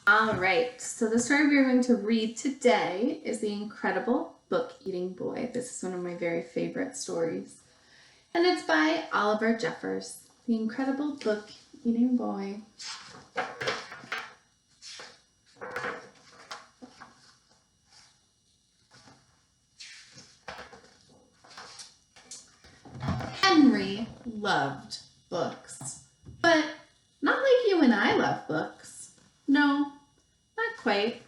All right, so the story we're going to read today is The Incredible Book Eating Boy. This is one of my very favorite stories, and it's by Oliver Jeffers. The Incredible Book Eating Boy. Henry loved books, but not like you and I love books. No, not quite.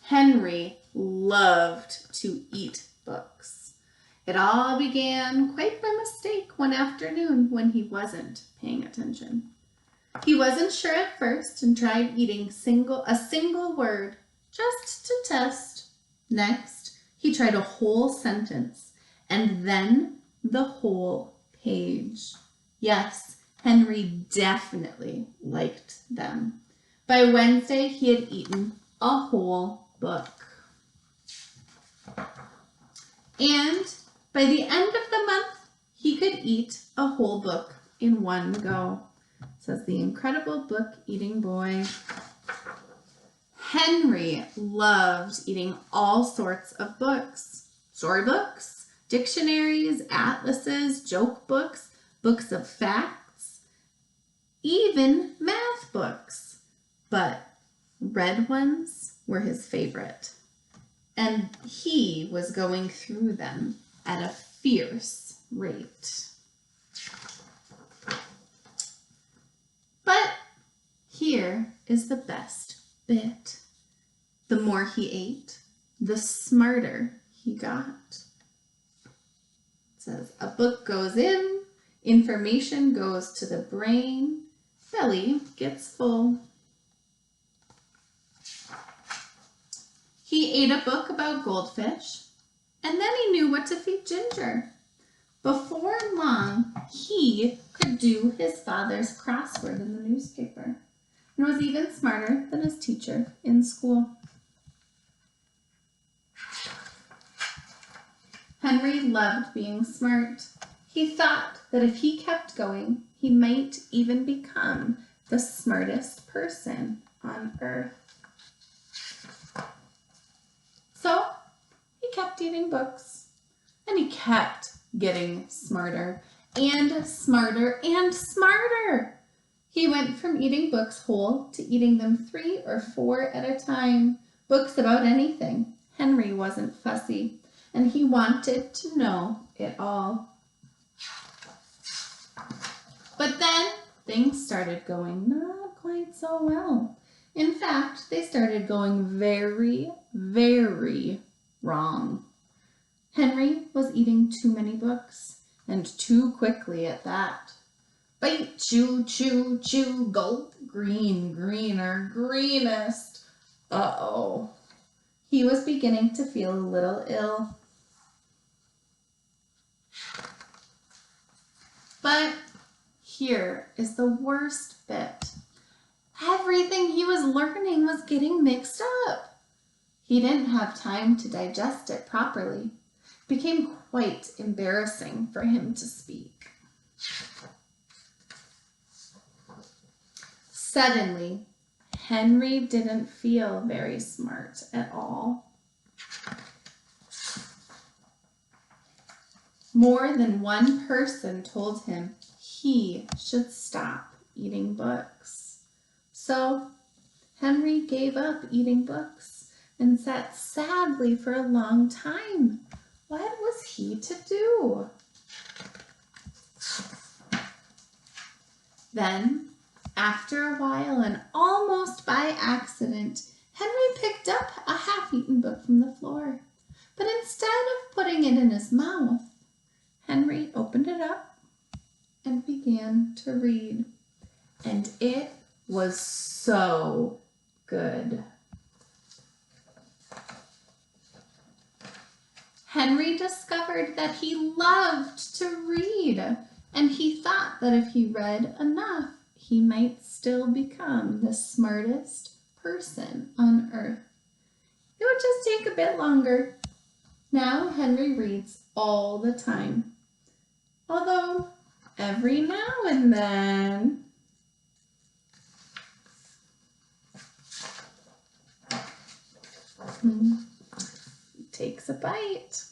Henry loved to eat books. It all began quite by mistake one afternoon when he wasn't paying attention. He wasn't sure at first and tried eating a single word just to test. Next, he tried a whole sentence and then the whole page. Yes, Henry definitely liked them. By Wednesday, he had eaten a whole book. And by the end of the month, he could eat a whole book in one go. Says The Incredible Book Eating Boy. Henry loved eating all sorts of books. Storybooks, dictionaries, atlases, joke books, books of facts, even math books. But red ones were his favorite. And he was going through them at a fierce rate. But here is the best bit. The more he ate, the smarter he got. It says, a book goes in, information goes to the brain, belly gets full. He ate a book about goldfish, and then he knew what to feed Ginger. Before long, he could do his father's crossword in the newspaper and was even smarter than his teacher in school. Henry loved being smart. He thought that if he kept going, he might even become the smartest person on earth. So he kept eating books, and he kept getting smarter and smarter and smarter. He went from eating books whole to eating them 3 or 4 at a time. Books about anything. Henry wasn't fussy, and he wanted to know it all. But then things started going not quite so well. In fact, they started going very, very wrong. Henry was eating too many books, and too quickly at that. Bite, chew, chew, chew, gulp, green, greener, greenest. Uh-oh. He was beginning to feel a little ill. But here is the worst bit. Everything he was learning was getting mixed up. He didn't have time to digest it properly. It became quite embarrassing for him to speak. Suddenly, Henry didn't feel very smart at all. More than one person told him he should stop eating books. So Henry gave up eating books and sat sadly for a long time. What was he to do? Then, after a while and almost by accident, Henry picked up a half-eaten book from the floor. But instead of putting it in his mouth, Henry opened it up and began to read. And it was so good. Henry discovered that he loved to read, and he thought that if he read enough, he might still become the smartest person on earth. It would just take a bit longer. Now Henry reads all the time, although every now and then Takes a bite.